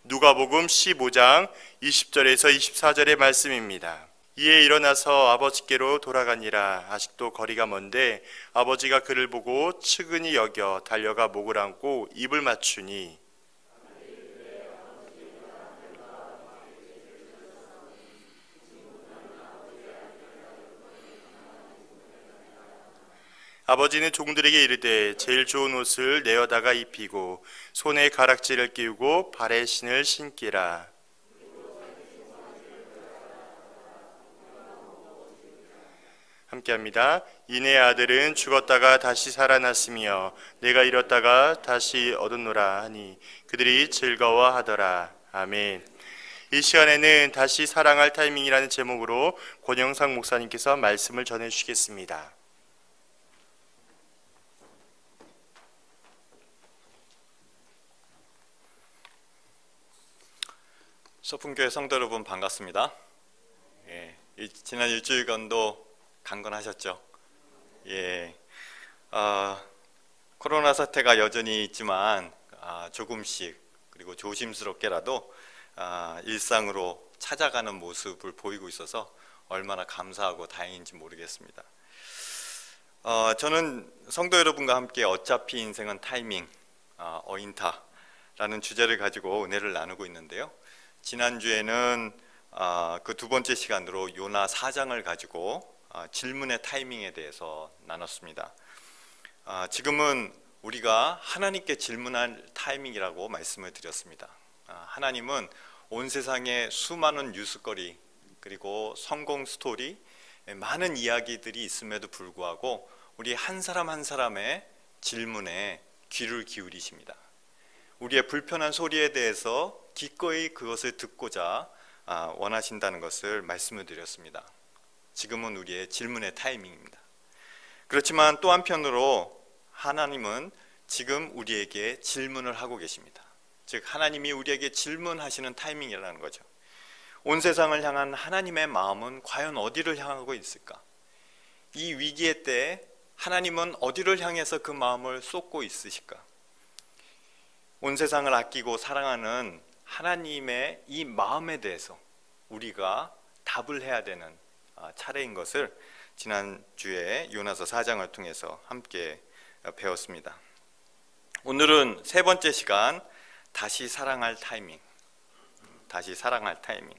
누가복음 15장 20절에서 24절의 말씀입니다. 이에 일어나서 아버지께로 돌아가니라. 아직도 거리가 먼데 아버지가 그를 보고 측은히 여겨 달려가 목을 안고 입을 맞추니 아버지는 종들에게 이르되 제일 좋은 옷을 내어다가 입히고 손에 가락지를 끼우고 발에 신을 신기라. 함께합니다. 이내 아들은 죽었다가 다시 살아났으며 내가 잃었다가 다시 얻었노라 하니 그들이 즐거워하더라. 아멘. 이 시간에는 다시 사랑할 타이밍이라는 제목으로 권영상 목사님께서 말씀을 전해주시겠습니다. 소풍교회 성도 여러분 반갑습니다. 지난 일주일간도 강건하셨죠? 코로나 사태가 여전히 있지만 조금씩 그리고 조심스럽게라도 일상으로 찾아가는 모습을 보이고 있어서 얼마나 감사하고 다행인지 모르겠습니다. 저는 성도 여러분과 함께 어차피 인생은 타이밍, 어인타라는 주제를 가지고 은혜를 나누고 있는데요. 지난주에는 그 두 번째 시간으로 요나 4장을 가지고 질문의 타이밍에 대해서 나눴습니다. 지금은 우리가 하나님께 질문할 타이밍이라고 말씀을 드렸습니다. 하나님은 온 세상에 수많은 뉴스거리 그리고 성공 스토리, 많은 이야기들이 있음에도 불구하고 우리 한 사람 한 사람의 질문에 귀를 기울이십니다. 우리의 불편한 소리에 대해서 기꺼이 그것을 듣고자 원하신다는 것을 말씀을 드렸습니다. 지금은 우리의 질문의 타이밍입니다. 그렇지만 또 한편으로 하나님은 지금 우리에게 질문을 하고 계십니다. 즉 하나님이 우리에게 질문하시는 타이밍이라는 거죠. 온 세상을 향한 하나님의 마음은 과연 어디를 향하고 있을까? 이 위기의 때 하나님은 어디를 향해서 그 마음을 쏟고 있으실까? 온 세상을 아끼고 사랑하는 하나님의 이 마음에 대해서 우리가 답을 해야 되는 차례인 것을 지난주에 요나서 4장을 통해서 함께 배웠습니다. 오늘은 세 번째 시간, 다시 사랑할 타이밍. 다시 사랑할 타이밍.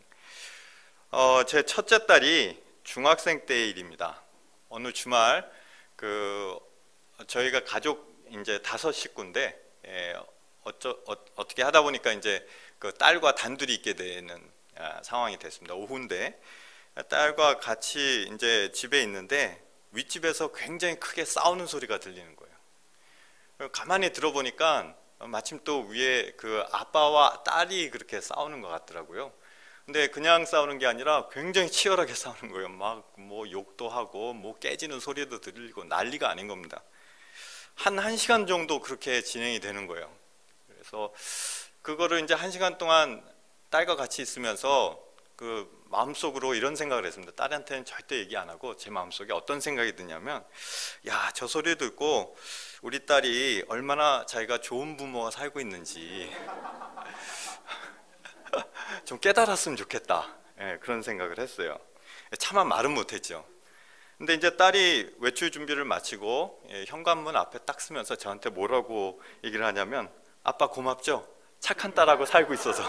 제 첫째 딸이 중학생 때의 일입니다. 어느 주말 저희가 가족 이제 5 식구인데 어떻게 하다 보니까 이제 그 딸과 단둘이 있게 되는 상황이 됐습니다. 오후인데 딸과 같이 이제 집에 있는데 윗집에서 굉장히 크게 싸우는 소리가 들리는 거예요. 가만히 들어보니까 마침 또 위에 그 아빠와 딸이 그렇게 싸우는 것 같더라고요. 근데 그냥 싸우는 게 아니라 굉장히 치열하게 싸우는 거예요. 막 뭐 욕도 하고 뭐 깨지는 소리도 들리고 난리가 아닌 겁니다. 한 1시간 정도 그렇게 진행이 되는 거예요. 그래서 그거를 이제 1시간 동안 딸과 같이 있으면서 그 마음속으로 이런 생각을 했습니다. 딸한테는 절대 얘기 안 하고 제 마음속에 어떤 생각이 드냐면, 야, 저 소리 듣고 우리 딸이 얼마나 자기가 좋은 부모와 살고 있는지 좀 깨달았으면 좋겠다. 그런 생각을 했어요. 차마 말은 못했죠. 근데 이제 딸이 외출 준비를 마치고 현관문 앞에 딱 서면서 저한테 뭐라고 얘기를 하냐면, 아빠 고맙죠? 착한 딸하고 살고 있어서.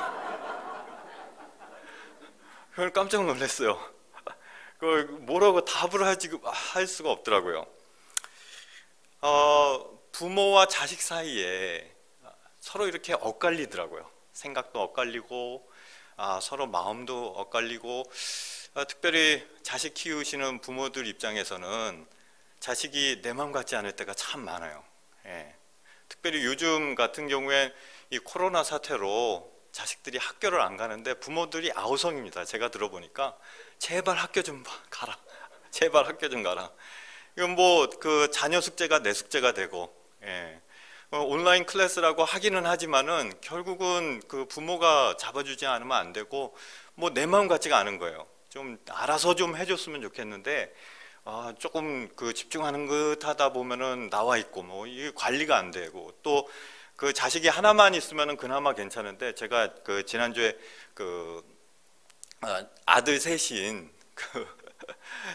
그걸 깜짝 놀랐어요. 그걸 뭐라고 답을 할 수가 없더라고요. 부모와 자식 사이에 서로 이렇게 엇갈리더라고요. 생각도 엇갈리고 서로 마음도 엇갈리고, 특별히 자식 키우시는 부모들 입장에서는 자식이 내 마음 같지 않을 때가 참 많아요. 특별히 요즘 같은 경우에 이 코로나 사태로 자식들이 학교를 안 가는데 부모들이 아우성입니다. 제가 들어보니까 제발 학교 좀 가라. 제발 학교 좀 가라. 이건 뭐 그 자녀 숙제가 내 숙제가 되고, 온라인 클래스라고 하기는 하지만은 결국은 그 부모가 잡아주지 않으면 안 되고, 뭐 내 마음 같지가 않은 거예요. 좀 알아서 좀 해줬으면 좋겠는데 조금 그 집중하는 듯 하다 보면은 나와 있고 뭐 이게 관리가 안 되고, 또 그 자식이 하나만 있으면 그나마 괜찮은데, 제가 그 지난주에 그 아들 셋인 그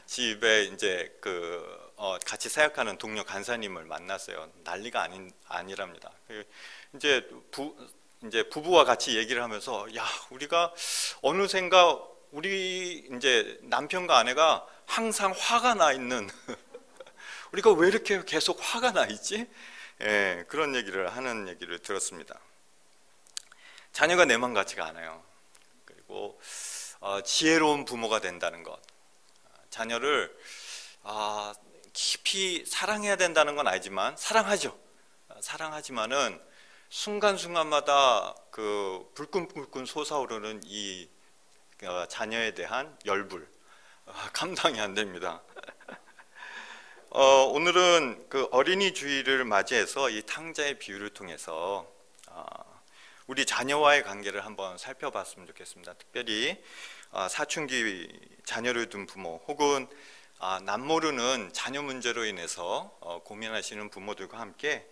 집에 이제 같이 사역하는 동료 간사님을 만났어요. 난리가 아니랍니다. 이제 부부와 같이 얘기를 하면서, 야, 우리가 어느샌가 우리 이제 남편과 아내가 항상 화가 나 있는 우리가 왜 이렇게 계속 화가 나 있지? 예, 그런 얘기를 하는 얘기를 들었습니다. 자녀가 내 맘 같지가 않아요. 그리고 지혜로운 부모가 된다는 것, 자녀를 깊이 사랑해야 된다는 건 아니지만 사랑하죠. 사랑하지만은 순간순간마다 그 불끈불끈 솟아오르는 이 자녀에 대한 열불, 감당이 안 됩니다. 오늘은 그 어린이 주일을 맞이해서 이 탕자의 비유를 통해서 우리 자녀와의 관계를 한번 살펴봤으면 좋겠습니다. 특별히 사춘기 자녀를 둔 부모, 혹은 남모르는 자녀 문제로 인해서 고민하시는 부모들과 함께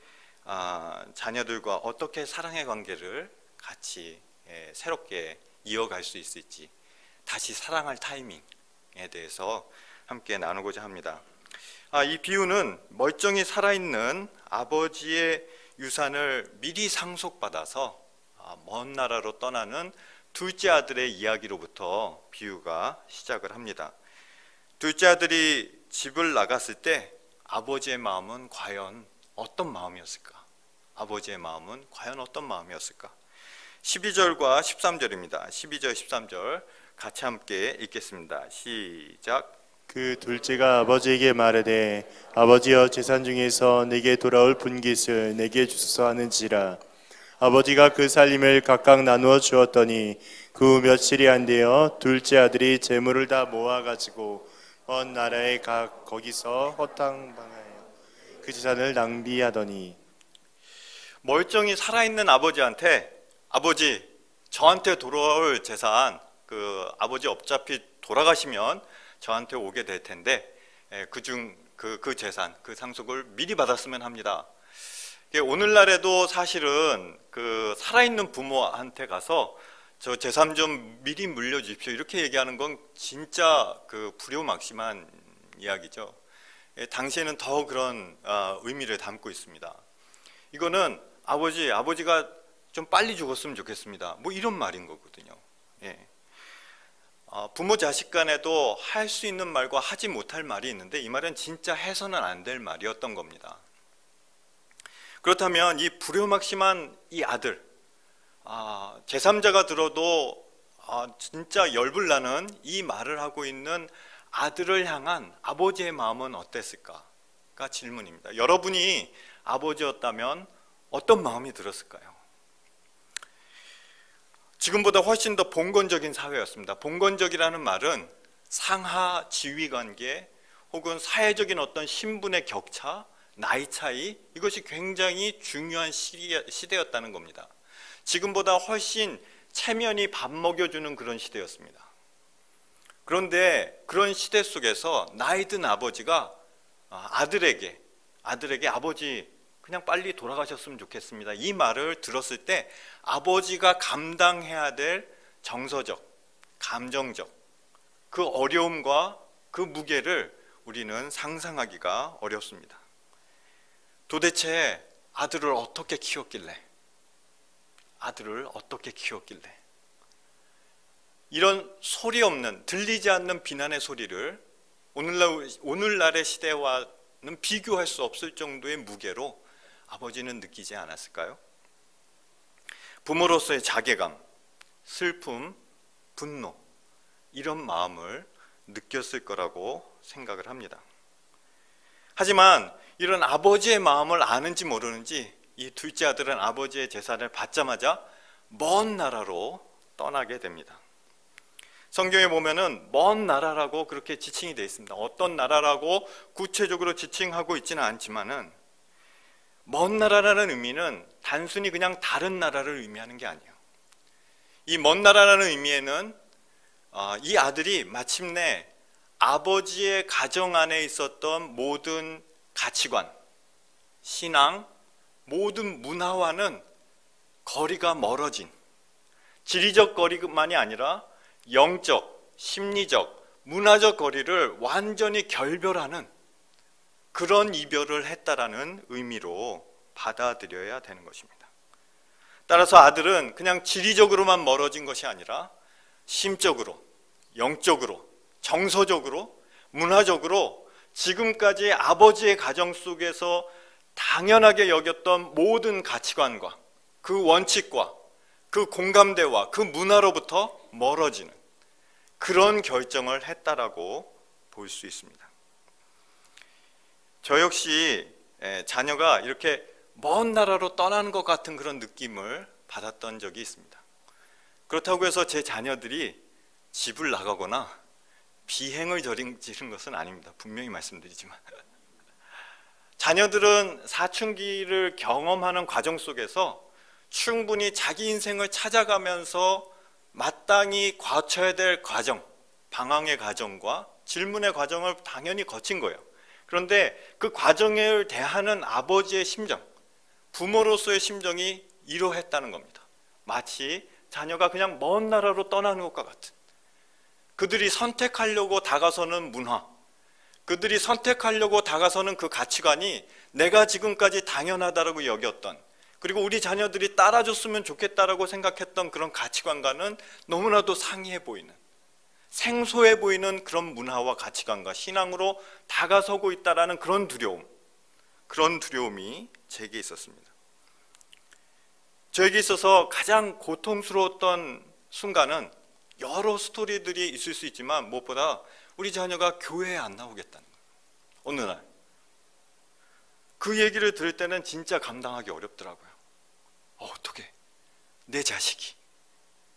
자녀들과 어떻게 사랑의 관계를 같이 새롭게 이어갈 수 있을지, 다시 사랑할 타이밍에 대해서 함께 나누고자 합니다. 이 비유는 멀쩡히 살아있는 아버지의 유산을 미리 상속받아서 먼 나라로 떠나는 둘째 아들의 이야기로부터 비유가 시작을 합니다. 둘째 아들이 집을 나갔을 때 아버지의 마음은 과연 어떤 마음이었을까? 아버지의 마음은 과연 어떤 마음이었을까? 12절과 13절입니다. 12절, 13절 같이 함께 읽겠습니다. 시작. 그 둘째가 아버지에게 말하되 아버지여 재산 중에서 내게 돌아올 분깃을 내게 주소서 하는지라. 아버지가 그 살림을 각각 나누어 주었더니 그 후 며칠이 안 되어 둘째 아들이 재물을 다 모아가지고 먼 나라에 거기서 허탕방하여 그 재산을 낭비하더니. 멀쩡히 살아있는 아버지한테, 아버지 저한테 돌아올 재산, 그 아버지 어차피 돌아가시면 저한테 오게 될 텐데 그 재산, 그 상속을 미리 받았으면 합니다. 오늘날에도 사실은 그 살아있는 부모한테 가서 저 재산 좀 미리 물려주십시오 이렇게 얘기하는 건 진짜 그 불효막심한 이야기죠. 당시에는 더 그런 의미를 담고 있습니다. 이거는 아버지가 좀 빨리 죽었으면 좋겠습니다, 뭐 이런 말인 거거든요. 부모 자식 간에도 할 수 있는 말과 하지 못할 말이 있는데, 이 말은 진짜 해서는 안 될 말이었던 겁니다. 그렇다면 이 불효막심한 이 아들, 제3자가 들어도 진짜 열불나는 이 말을 하고 있는 아들을 향한 아버지의 마음은 어땠을까가 질문입니다. 여러분이 아버지였다면 어떤 마음이 들었을까요? 지금보다 훨씬 더 봉건적인 사회였습니다. 봉건적이라는 말은 상하 지위관계 혹은 사회적인 어떤 신분의 격차, 나이 차이, 이것이 굉장히 중요한 시대였다는 겁니다. 지금보다 훨씬 체면이 밥 먹여주는 그런 시대였습니다. 그런데 그런 시대 속에서 나이 든 아버지가 아들에게 아버지 그냥 빨리 돌아가셨으면 좋겠습니다, 이 말을 들었을 때 아버지가 감당해야 될 정서적, 감정적 그 어려움과 그 무게를 우리는 상상하기가 어렵습니다. 도대체 아들을 어떻게 키웠길래 이런 소리 없는, 들리지 않는 비난의 소리를 오늘날의 시대와는 비교할 수 없을 정도의 무게로 아버지는 느끼지 않았을까요? 부모로서의 자괴감, 슬픔, 분노, 이런 마음을 느꼈을 거라고 생각을 합니다. 하지만 이런 아버지의 마음을 아는지 모르는지 이 둘째 아들은 아버지의 재산을 받자마자 먼 나라로 떠나게 됩니다. 성경에 보면은 먼 나라라고 그렇게 지칭이 되어 있습니다. 어떤 나라라고 구체적으로 지칭하고 있지는 않지만은 먼 나라라는 의미는 단순히 그냥 다른 나라를 의미하는 게 아니에요. 이 먼 나라라는 의미에는 이 아들이 마침내 아버지의 가정 안에 있었던 모든 가치관, 신앙, 모든 문화와는 거리가 멀어진, 지리적 거리만이 아니라 영적, 심리적, 문화적 거리를 완전히 결별하는 그런 이별을 했다라는 의미로 받아들여야 되는 것입니다. 따라서 아들은 그냥 지리적으로만 멀어진 것이 아니라 심적으로, 영적으로, 정서적으로, 문화적으로 지금까지 아버지의 가정 속에서 당연하게 여겼던 모든 가치관과 그 원칙과 그 공감대와 그 문화로부터 멀어지는 그런 결정을 했다라고 볼 수 있습니다. 저 역시 자녀가 이렇게 먼 나라로 떠나는 것 같은 그런 느낌을 받았던 적이 있습니다. 그렇다고 해서 제 자녀들이 집을 나가거나 비행을 저지른 것은 아닙니다. 분명히 말씀드리지만 자녀들은 사춘기를 경험하는 과정 속에서 충분히 자기 인생을 찾아가면서 마땅히 거쳐야 될 과정, 방황의 과정과 질문의 과정을 당연히 거친 거예요. 그런데 그 과정을 대하는 아버지의 심정, 부모로서의 심정이 이러했다는 겁니다. 마치 자녀가 그냥 먼 나라로 떠나는 것과 같은, 그들이 선택하려고 다가서는 문화, 그들이 선택하려고 다가서는 그 가치관이 내가 지금까지 당연하다라고 여겼던, 그리고 우리 자녀들이 따라줬으면 좋겠다라고 생각했던 그런 가치관과는 너무나도 상이해 보이는, 생소해 보이는 그런 문화와 가치관과 신앙으로 다가서고 있다라는 그런 두려움이 제게 있었습니다. 저에게 있어서 가장 고통스러웠던 순간은 여러 스토리들이 있을 수 있지만 무엇보다 우리 자녀가 교회에 안 나오겠다는 거예요. 어느 날 그 얘기를 들을 때는 진짜 감당하기 어렵더라고요. 어떻게 내 자식이,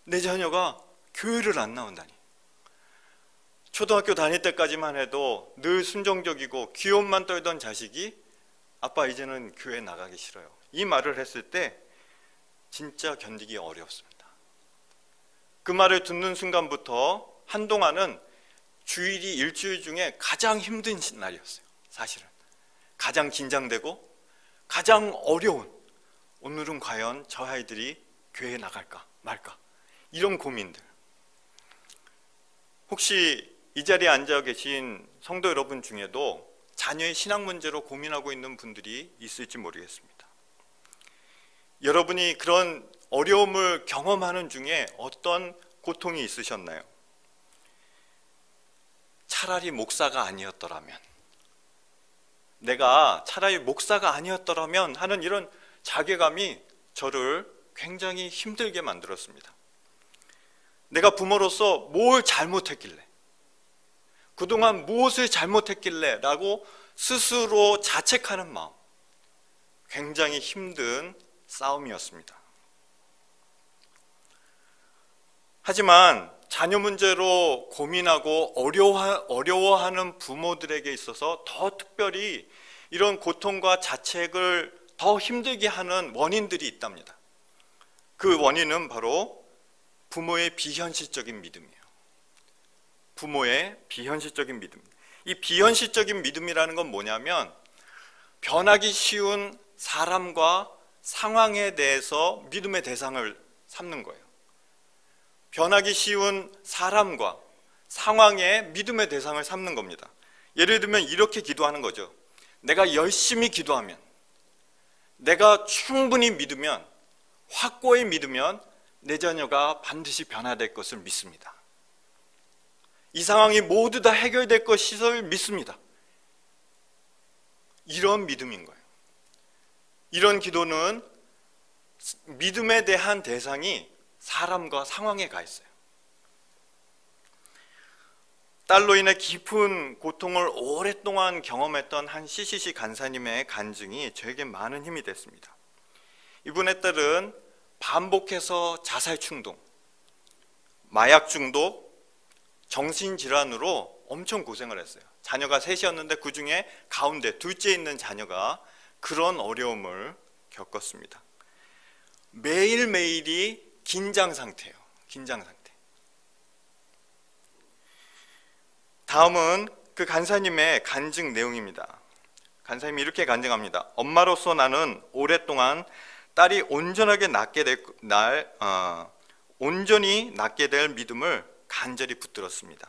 내 자녀가 교회를 안 나온다니. 초등학교 다닐 때까지만 해도 늘 순종적이고 귀여움만 떨던 자식이 아빠 이제는 교회 나가기 싫어요, 이 말을 했을 때 진짜 견디기 어렵습니다. 그 말을 듣는 순간부터 한동안은 주일이 일주일 중에 가장 힘든 날이었어요. 사실은 가장 긴장되고 가장 어려운, 오늘은 과연 저 아이들이 교회에 나갈까 말까, 이런 고민들. 혹시 이 자리에 앉아 계신 성도 여러분 중에도 자녀의 신앙 문제로 고민하고 있는 분들이 있을지 모르겠습니다. 여러분이 그런 어려움을 경험하는 중에 어떤 고통이 있으셨나요? 차라리 목사가 아니었더라면, 내가 차라리 목사가 아니었더라면 하는 이런 자괴감이 저를 굉장히 힘들게 만들었습니다. 내가 부모로서 뭘 잘못했길래, 그동안 무엇을 잘못했길래 라고 스스로 자책하는 마음, 굉장히 힘든 싸움이었습니다. 하지만 자녀 문제로 고민하고 어려워하는 부모들에게 있어서 더 특별히 이런 고통과 자책을 더 힘들게 하는 원인들이 있답니다. 그 원인은 바로 부모의 비현실적인 믿음이에요. 부모의 비현실적인 믿음. 이 비현실적인 믿음이라는 건 뭐냐면 변하기 쉬운 사람과 상황에 대해서 믿음의 대상을 삼는 거예요. 변하기 쉬운 사람과 상황에 믿음의 대상을 삼는 겁니다. 예를 들면 이렇게 기도하는 거죠. 내가 열심히 기도하면, 내가 충분히 믿으면, 확고히 믿으면 내 자녀가 반드시 변화될 것을 믿습니다. 이 상황이 모두 다 해결될 것을 믿습니다. 이런 믿음인 거예요. 이런 기도는 믿음에 대한 대상이 사람과 상황에 가 있어요. 딸로 인해 깊은 고통을 오랫동안 경험했던 한 CCC 간사님의 간증이 저에게 많은 힘이 됐습니다. 이분의 딸은 반복해서 자살 충동, 마약 중독, 정신질환으로 엄청 고생을 했어요. 자녀가 셋이었는데 그 중에 가운데 둘째 있는 자녀가 그런 어려움을 겪었습니다. 매일매일이 긴장 상태예요. 긴장 상태. 다음은 그 간사님의 간증 내용입니다. 간사님이 이렇게 간증합니다. 엄마로서 나는 오랫동안 딸이 온전히 낳게 될 믿음을 간절히 붙들었습니다.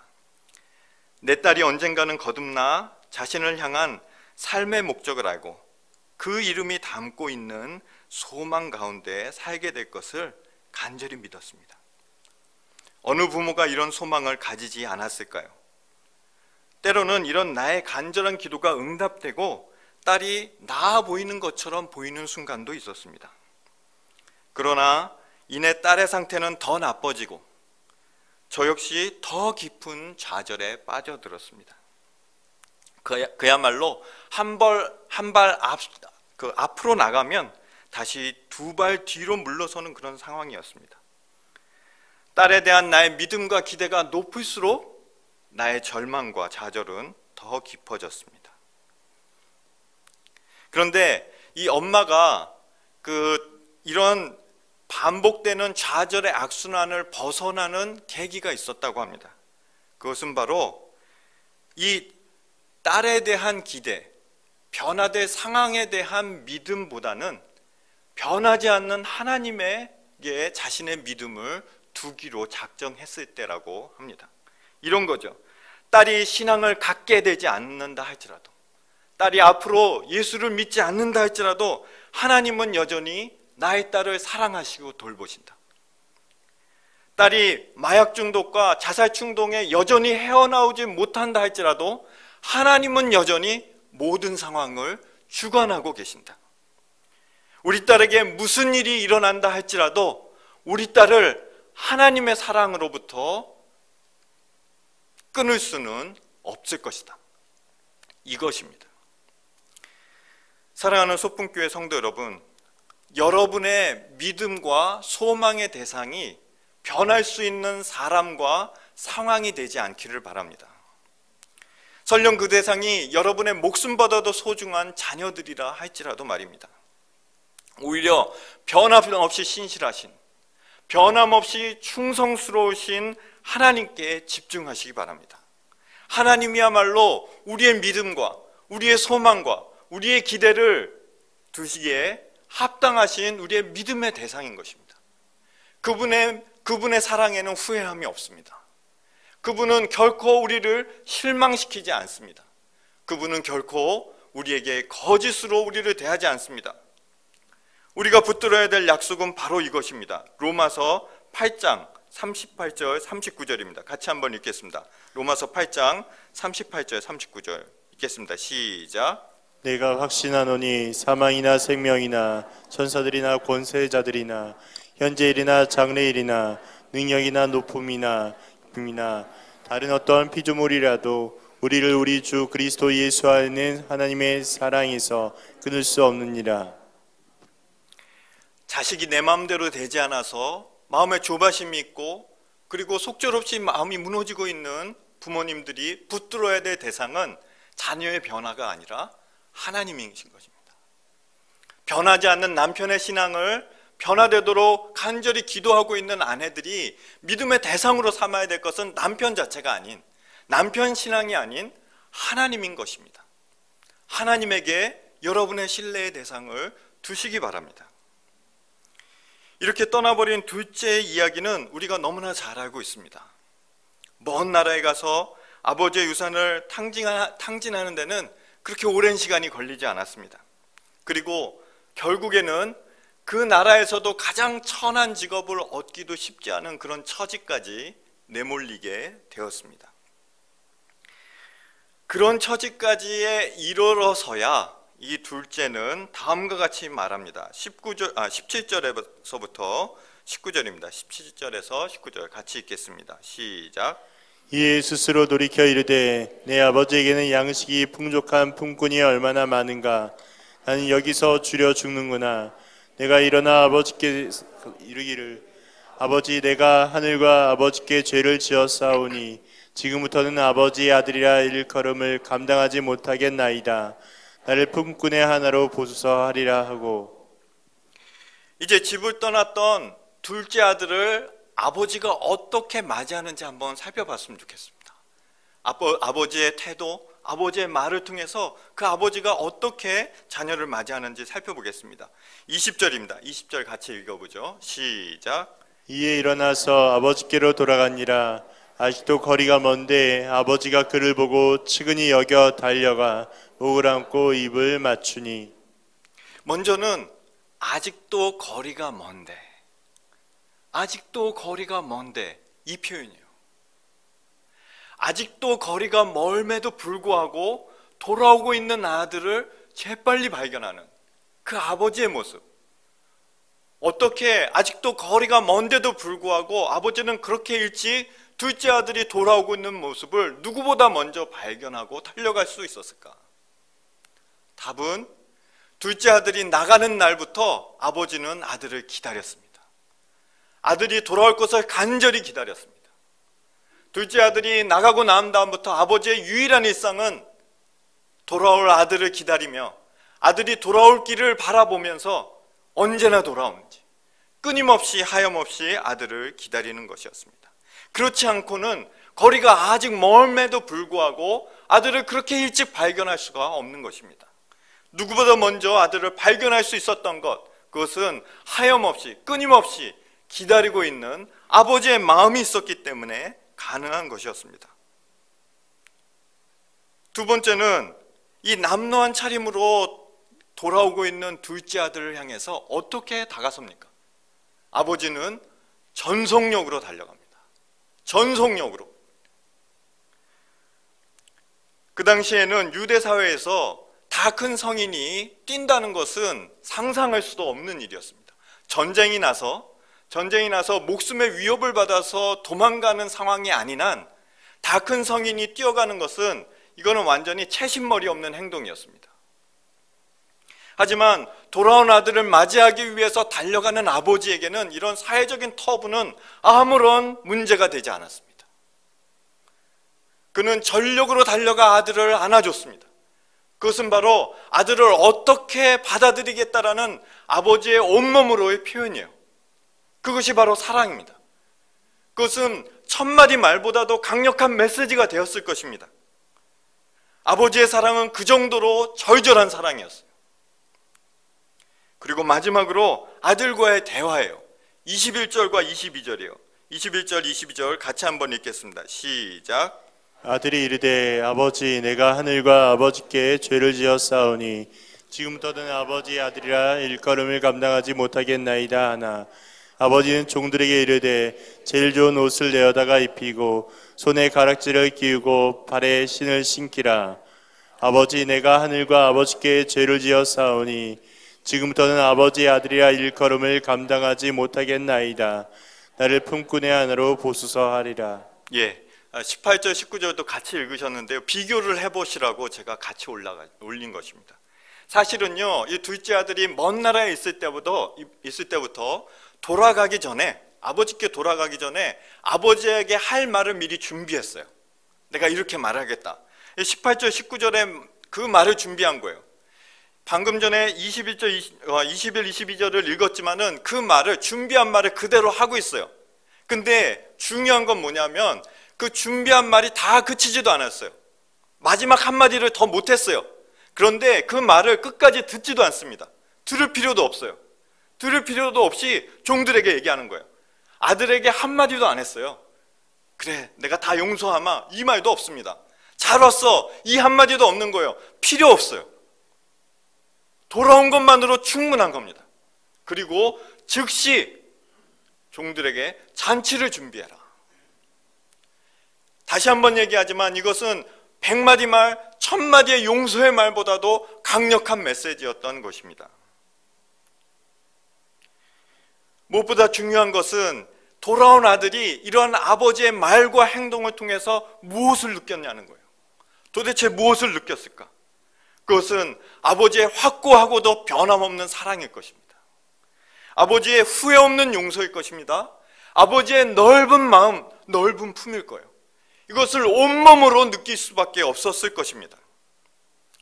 내 딸이 언젠가는 거듭나 자신을 향한 삶의 목적을 알고 그 이름이 담고 있는 소망 가운데 살게 될 것을 간절히 믿었습니다. 어느 부모가 이런 소망을 가지지 않았을까요? 때로는 이런 나의 간절한 기도가 응답되고 딸이 나아 보이는 것처럼 보이는 순간도 있었습니다. 그러나 이내 딸의 상태는 더 나빠지고 저 역시 더 깊은 좌절에 빠져들었습니다. 그야말로 한 발 앞으로 나가면 다시 두 발 뒤로 물러서는 그런 상황이었습니다. 딸에 대한 나의 믿음과 기대가 높을수록 나의 절망과 좌절은 더 깊어졌습니다. 그런데 이 엄마가 이런 반복되는 좌절의 악순환을 벗어나는 계기가 있었다고 합니다. 그것은 바로 이 딸에 대한 기대, 변화될 상황에 대한 믿음보다는 변하지 않는 하나님에게 자신의 믿음을 두기로 작정했을 때라고 합니다. 이런 거죠. 딸이 신앙을 갖게 되지 않는다 할지라도, 딸이 앞으로 예수를 믿지 않는다 할지라도 하나님은 여전히 나의 딸을 사랑하시고 돌보신다. 딸이 마약 중독과 자살 충동에 여전히 헤어나오지 못한다 할지라도 하나님은 여전히 모든 상황을 주관하고 계신다. 우리 딸에게 무슨 일이 일어난다 할지라도 우리 딸을 하나님의 사랑으로부터 끊을 수는 없을 것이다. 이것입니다. 사랑하는 소풍교회 성도 여러분, 여러분의 믿음과 소망의 대상이 변할 수 있는 사람과 상황이 되지 않기를 바랍니다. 설령 그 대상이 여러분의 목숨보다도 소중한 자녀들이라 할지라도 말입니다. 오히려 변함없이 신실하신, 변함없이 충성스러우신 하나님께 집중하시기 바랍니다. 하나님이야말로 우리의 믿음과 우리의 소망과 우리의 기대를 두시기에 합당하신 우리의 믿음의 대상인 것입니다. 그분의 사랑에는 후회함이 없습니다. 그분은 결코 우리를 실망시키지 않습니다. 그분은 결코 우리에게 거짓으로 우리를 대하지 않습니다. 우리가 붙들어야 될 약속은 바로 이것입니다. 로마서 8장 38절 39절입니다. 같이 한번 읽겠습니다. 로마서 8장 38절 39절 읽겠습니다. 시작. 내가 확신하노니 사망이나 생명이나 천사들이나 권세자들이나 현재일이나 장래일이나 능력이나 높음이나 깊음이나 다른 어떠한 피조물이라도 우리를 우리 주 그리스도 예수 안에 있는 하나님의 사랑에서 끊을 수 없느니라. 자식이 내 마음대로 되지 않아서 마음에 조바심이 있고 그리고 속절없이 마음이 무너지고 있는 부모님들이 붙들어야 될 대상은 자녀의 변화가 아니라 하나님이신 것입니다. 변하지 않는 남편의 신앙을 변화되도록 간절히 기도하고 있는 아내들이 믿음의 대상으로 삼아야 될 것은 남편 자체가 아닌, 남편 신앙이 아닌 하나님인 것입니다. 하나님에게 여러분의 신뢰의 대상을 두시기 바랍니다. 이렇게 떠나버린 둘째의 이야기는 우리가 너무나 잘 알고 있습니다. 먼 나라에 가서 아버지의 유산을 탕진하는 데는 그렇게 오랜 시간이 걸리지 않았습니다. 그리고 결국에는 그 나라에서도 가장 천한 직업을 얻기도 쉽지 않은 그런 처지까지 내몰리게 되었습니다. 그런 처지까지에 이르러서야 이 둘째는 다음과 같이 말합니다. 17절에서부터 19절입니다. 17절에서 19절 같이 읽겠습니다. 시작. 이에 스스로 돌이켜 이르되 내 아버지에게는 양식이 풍족한 품꾼이 얼마나 많은가. 나는 여기서 줄여 죽는구나. 내가 일어나 아버지께 이르기를 아버지 내가 하늘과 아버지께 죄를 지었사오니 지금부터는 아버지의 아들이라 일컬음을 감당하지 못하겠나이다. 나를 품꾼의 하나로 보소서 하리라 하고. 이제 집을 떠났던 둘째 아들을 아버지가 어떻게 맞이하는지 한번 살펴봤으면 좋겠습니다. 아버지의 태도, 아버지의 말을 통해서 그 아버지가 어떻게 자녀를 맞이하는지 살펴보겠습니다. 20절입니다. 20절 같이 읽어보죠. 시작. 이에 일어나서 아버지께로 돌아가니라. 아직도 거리가 먼데 아버지가 그를 보고 측은히 여겨 달려가 목을 안고 입을 맞추니. 먼저는 아직도 거리가 먼데, 아직도 거리가 먼데, 이 표현이에요. 아직도 거리가 멀음에도 불구하고 돌아오고 있는 아들을 재빨리 발견하는 그 아버지의 모습. 어떻게 아직도 거리가 먼데도 불구하고 아버지는 그렇게 일찍 둘째 아들이 돌아오고 있는 모습을 누구보다 먼저 발견하고 달려갈 수 있었을까? 답은 둘째 아들이 나가는 날부터 아버지는 아들을 기다렸습니다. 아들이 돌아올 것을 간절히 기다렸습니다. 둘째 아들이 나가고 난 다음부터 아버지의 유일한 일상은 돌아올 아들을 기다리며 아들이 돌아올 길을 바라보면서 언제나 돌아오는지 끊임없이 하염없이 아들을 기다리는 것이었습니다. 그렇지 않고는 거리가 아직 멀음에도 불구하고 아들을 그렇게 일찍 발견할 수가 없는 것입니다. 누구보다 먼저 아들을 발견할 수 있었던 것, 그것은 하염없이 끊임없이 기다리고 있는 아버지의 마음이 있었기 때문에 가능한 것이었습니다. 두 번째는 이 남노한 차림으로 돌아오고 있는 둘째 아들을 향해서 어떻게 다가섭니까? 아버지는 전속력으로 달려갑니다. 전속력으로. 그 당시에는 유대 사회에서 다 큰 성인이 뛴다는 것은 상상할 수도 없는 일이었습니다. 전쟁이 나서 목숨의 위협을 받아서 도망가는 상황이 아닌 한 다 큰 성인이 뛰어가는 것은 이거는 완전히 채신머리 없는 행동이었습니다. 하지만 돌아온 아들을 맞이하기 위해서 달려가는 아버지에게는 이런 사회적인 터부는 아무런 문제가 되지 않았습니다. 그는 전력으로 달려가 아들을 안아줬습니다. 그것은 바로 아들을 어떻게 받아들이겠다라는 아버지의 온몸으로의 표현이에요. 그것이 바로 사랑입니다. 그것은 천마디 말보다도 강력한 메시지가 되었을 것입니다. 아버지의 사랑은 그 정도로 절절한 사랑이었어요. 그리고 마지막으로 아들과의 대화예요. 21절과 22절이에요. 21절, 22절 같이 한번 읽겠습니다. 시작. 아들이 이르되 아버지 내가 하늘과 아버지께 죄를 지었사오니 지금부터는 아버지의 아들이라 일컬음을 감당하지 못하겠나이다 하나 아버지는 종들에게 이르되 제일 좋은 옷을 내어다가 입히고 손에 가락지를 끼우고 발에 신을 신기라. 아버지 내가 하늘과 아버지께 죄를 지었사오니 지금부터는 아버지의 아들이라 일컬음을 감당하지 못하겠나이다. 나를 품꾼의 하나로 보소서 하리라. 예, 18절 19절도 같이 읽으셨는데요. 비교를 해보시라고 제가 같이 올린 것입니다. 사실은요, 이 둘째 아들이 먼 나라에 있을 때부터 돌아가기 전에, 아버지께 돌아가기 전에 아버지에게 할 말을 미리 준비했어요. 내가 이렇게 말하겠다. 18절 19절에 그 말을 준비한 거예요. 방금 전에 21, 22절을 읽었지만은 그 말을, 준비한 말을 그대로 하고 있어요. 근데 중요한 건 뭐냐면 그 준비한 말이 다 그치지도 않았어요. 마지막 한마디를 더 못했어요. 그런데 그 말을 끝까지 듣지도 않습니다. 들을 필요도 없어요. 들을 필요도 없이 종들에게 얘기하는 거예요. 아들에게 한마디도 안 했어요. 그래, 내가 다 용서하마, 이 말도 없습니다. 잘 왔어, 이 한마디도 없는 거예요. 필요 없어요. 돌아온 것만으로 충분한 겁니다. 그리고 즉시 종들에게 잔치를 준비해라. 다시 한번 얘기하지만 이것은 100마디 말, 1000마디의 용서의 말보다도 강력한 메시지였던 것입니다. 무엇보다 중요한 것은 돌아온 아들이 이러한 아버지의 말과 행동을 통해서 무엇을 느꼈냐는 거예요. 도대체 무엇을 느꼈을까? 그것은 아버지의 확고하고도 변함없는 사랑일 것입니다. 아버지의 후회 없는 용서일 것입니다. 아버지의 넓은 마음, 넓은 품일 거예요. 이것을 온몸으로 느낄 수밖에 없었을 것입니다.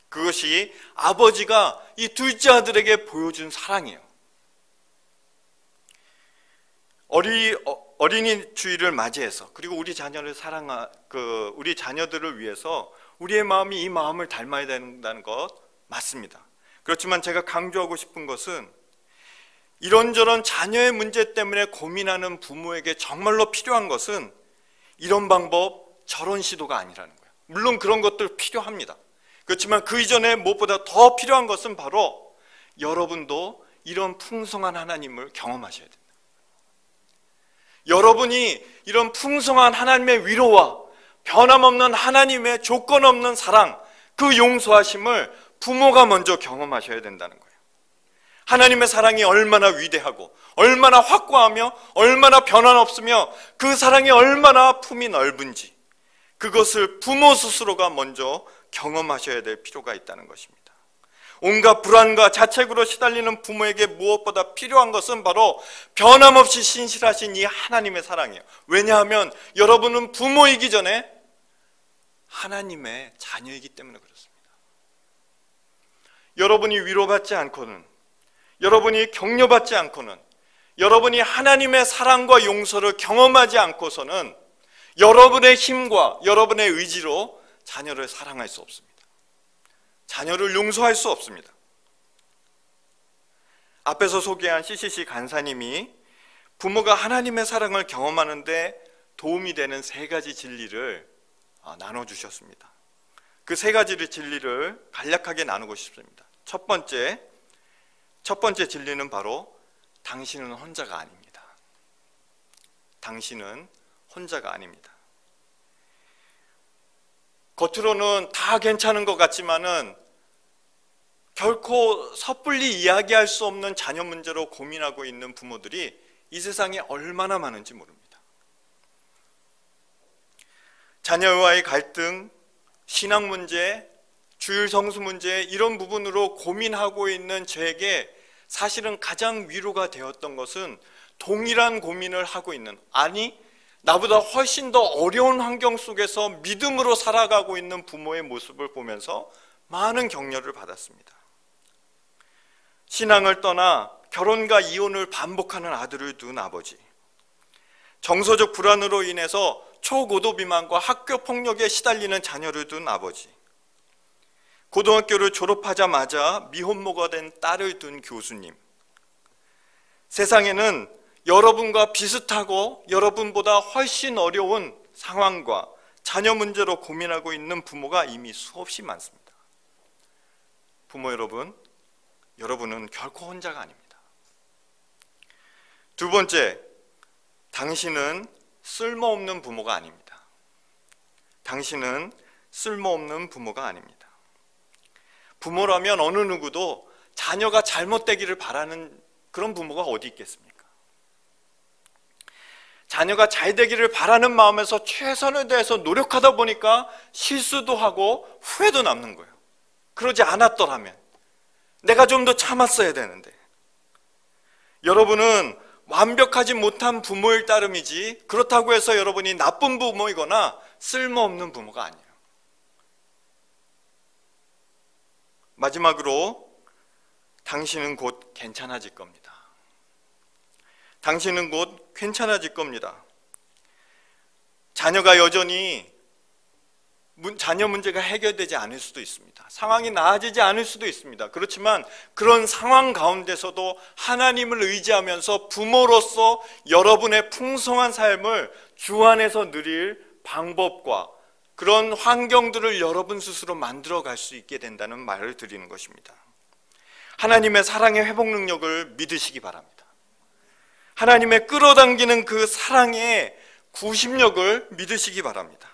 그것이 아버지가 이 둘째 아들에게 보여준 사랑이에요. 어린이 주일을 맞이해서, 그리고 우리 자녀를 우리 자녀들을 위해서 우리의 마음이 이 마음을 닮아야 된다는 것 맞습니다. 그렇지만 제가 강조하고 싶은 것은 이런저런 자녀의 문제 때문에 고민하는 부모에게 정말로 필요한 것은 이런 방법, 저런 시도가 아니라는 거예요. 물론 그런 것들 필요합니다. 그렇지만 그 이전에 무엇보다 더 필요한 것은 바로 여러분도 이런 풍성한 하나님을 경험하셔야 된다. 여러분이 이런 풍성한 하나님의 위로와 변함없는 하나님의 조건 없는 사랑, 그 용서하심을 부모가 먼저 경험하셔야 된다는 거예요. 하나님의 사랑이 얼마나 위대하고 얼마나 확고하며 얼마나 변함없으며 그 사랑이 얼마나 품이 넓은지, 그것을 부모 스스로가 먼저 경험하셔야 될 필요가 있다는 것입니다. 온갖 불안과 자책으로 시달리는 부모에게 무엇보다 필요한 것은 바로 변함없이 신실하신 이 하나님의 사랑이에요. 왜냐하면 여러분은 부모이기 전에 하나님의 자녀이기 때문에 그렇습니다. 여러분이 위로받지 않고는, 여러분이 격려받지 않고는, 여러분이 하나님의 사랑과 용서를 경험하지 않고서는 여러분의 힘과 여러분의 의지로 자녀를 사랑할 수 없습니다. 자녀를 용서할 수 없습니다. 앞에서 소개한 CCC 간사님이 부모가 하나님의 사랑을 경험하는데 도움이 되는 3가지 진리를 나눠주셨습니다. 그 3가지 진리를 간략하게 나누고 싶습니다. 첫 번째 진리는 바로 당신은 혼자가 아닙니다. 당신은 혼자가 아닙니다. 겉으로는 다 괜찮은 것 같지만은 결코 섣불리 이야기할 수 없는 자녀 문제로 고민하고 있는 부모들이 이 세상에 얼마나 많은지 모릅니다. 자녀와의 갈등, 신앙 문제, 주일 성수 문제, 이런 부분으로 고민하고 있는 저에게 사실은 가장 위로가 되었던 것은 동일한 고민을 하고 있는, 아니 나보다 훨씬 더 어려운 환경 속에서 믿음으로 살아가고 있는 부모의 모습을 보면서 많은 격려를 받았습니다. 신앙을 떠나 결혼과 이혼을 반복하는 아들을 둔 아버지, 정서적 불안으로 인해서 초고도 비만과 학교 폭력에 시달리는 자녀를 둔 아버지, 고등학교를 졸업하자마자 미혼모가 된 딸을 둔 교수님, 세상에는 여러분과 비슷하고 여러분보다 훨씬 어려운 상황과 자녀 문제로 고민하고 있는 부모가 이미 수없이 많습니다. 부모 여러분, 여러분은 결코 혼자가 아닙니다. 두 번째, 당신은 쓸모없는 부모가 아닙니다. 당신은 쓸모없는 부모가 아닙니다. 부모라면 어느 누구도 자녀가 잘못되기를 바라는 그런 부모가 어디 있겠습니까? 자녀가 잘 되기를 바라는 마음에서 최선을 다해서 노력하다 보니까 실수도 하고 후회도 남는 거예요. 그러지 않았더라면 내가 좀 더 참았어야 되는데. 여러분은 완벽하지 못한 부모일 따름이지 그렇다고 해서 여러분이 나쁜 부모이거나 쓸모없는 부모가 아니에요. 마지막으로 당신은 곧 괜찮아질 겁니다. 당신은 곧 괜찮아질 겁니다. 자녀가 여전히 자녀 문제가 해결되지 않을 수도 있습니다. 상황이 나아지지 않을 수도 있습니다. 그렇지만 그런 상황 가운데서도 하나님을 의지하면서 부모로서 여러분의 풍성한 삶을 주 안에서 누릴 방법과 그런 환경들을 여러분 스스로 만들어 갈 수 있게 된다는 말을 드리는 것입니다. 하나님의 사랑의 회복 능력을 믿으시기 바랍니다. 하나님의 끌어당기는 그 사랑의 구심력을 믿으시기 바랍니다.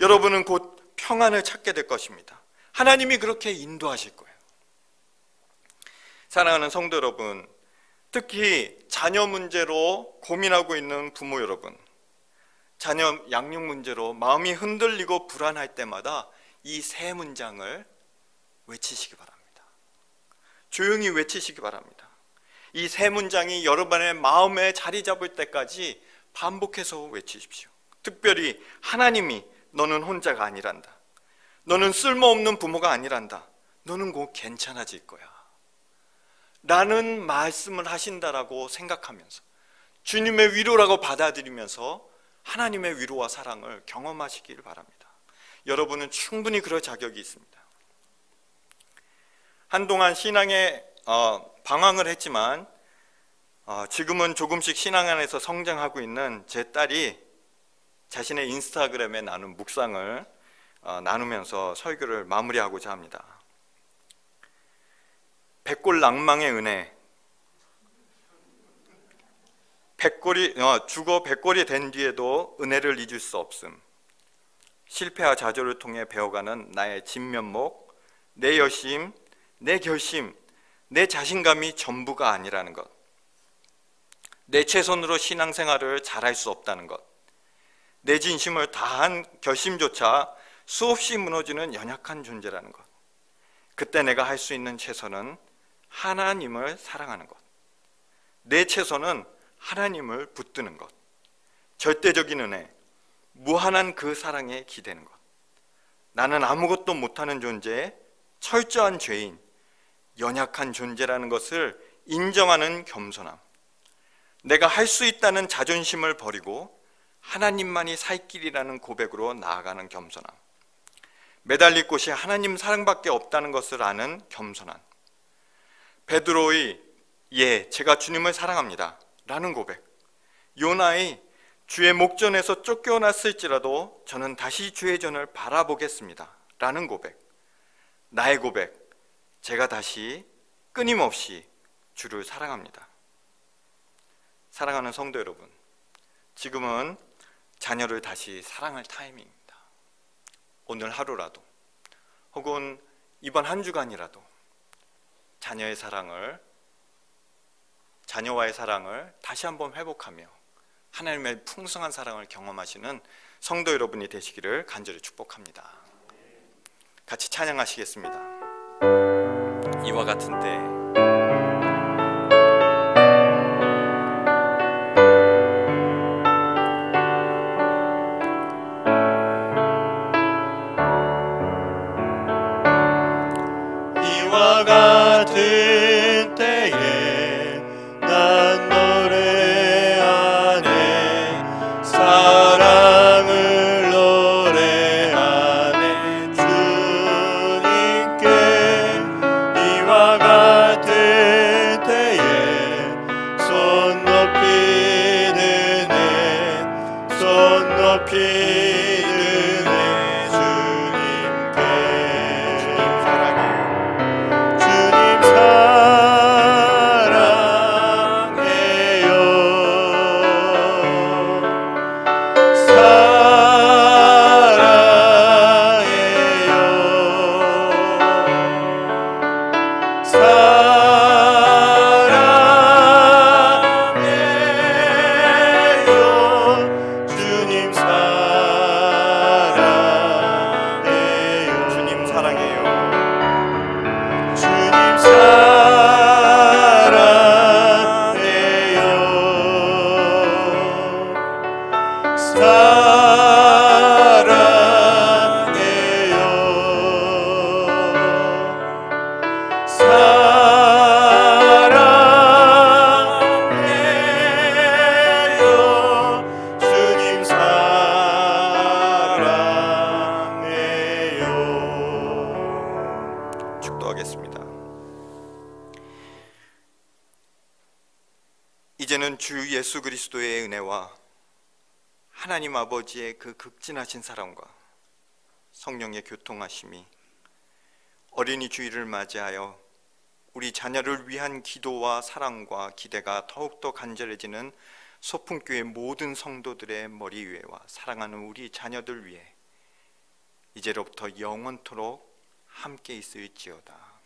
여러분은 곧 평안을 찾게 될 것입니다. 하나님이 그렇게 인도하실 거예요. 사랑하는 성도 여러분, 특히 자녀 문제로 고민하고 있는 부모 여러분, 자녀 양육 문제로 마음이 흔들리고 불안할 때마다 이 3문장을 외치시기 바랍니다. 조용히 외치시기 바랍니다. 이 3문장이 여러분의 마음에 자리 잡을 때까지 반복해서 외치십시오. 특별히 하나님이 너는 혼자가 아니란다. 너는 쓸모없는 부모가 아니란다. 너는 곧 괜찮아질 거야. 라는 말씀을 하신다라고 생각하면서 주님의 위로라고 받아들이면서 하나님의 위로와 사랑을 경험하시기를 바랍니다. 여러분은 충분히 그럴 자격이 있습니다. 한동안 신앙에 방황을 했지만 지금은 조금씩 신앙 안에서 성장하고 있는 제 딸이 자신의 인스타그램에 나눈 묵상을 나누면서 설교를 마무리하고자 합니다. 백골낭망의 은혜. 죽어 백골이 된 뒤에도 은혜를 잊을 수 없음. 실패와 좌절을 통해 배워가는 나의 진면목, 내 여심, 내 결심, 내 자신감이 전부가 아니라는 것. 내 최선으로 신앙생활을 잘할 수 없다는 것. 내 진심을 다한 결심조차 수없이 무너지는 연약한 존재라는 것. 그때 내가 할 수 있는 최선은 하나님을 사랑하는 것. 내 최선은 하나님을 붙드는 것. 절대적인 은혜, 무한한 그 사랑에 기대는 것. 나는 아무것도 못하는 존재, 철저한 죄인, 연약한 존재라는 것을 인정하는 겸손함. 내가 할 수 있다는 자존심을 버리고 하나님만이 살 길이라는 고백으로 나아가는 겸손함. 매달릴 곳이 하나님 사랑밖에 없다는 것을 아는 겸손함. 베드로의 제가 주님을 사랑합니다 라는 고백. 요나의 주의 목전에서 쫓겨났을지라도 저는 다시 주의 전을 바라보겠습니다 라는 고백. 나의 고백, 제가 다시 끊임없이 주를 사랑합니다. 사랑하는 성도 여러분, 지금은 자녀를 다시 사랑할 타이밍입니다. 오늘 하루라도 혹은 이번 한 주간이라도 자녀와의 사랑을 다시 한번 회복하며 하나님의 풍성한 사랑을 경험하시는 성도 여러분이 되시기를 간절히 축복합니다. 같이 찬양하시겠습니다. 이와 같은 때 이와 같은 때에 난 노래하네 사랑을 노래하네 주님께 이와 같은 때에 손 높이 드네 손 높이 이제는 주 예수 그리스도의 은혜와 하나님 아버지의 그 극진하신 사랑과 성령의 교통하심이 어린이 주일을 맞이하여 우리 자녀를 위한 기도와 사랑과 기대가 더욱더 간절해지는 소풍교회 모든 성도들의 머리 위에와 사랑하는 우리 자녀들 위에 이제로부터 영원토록 함께 있을지어다.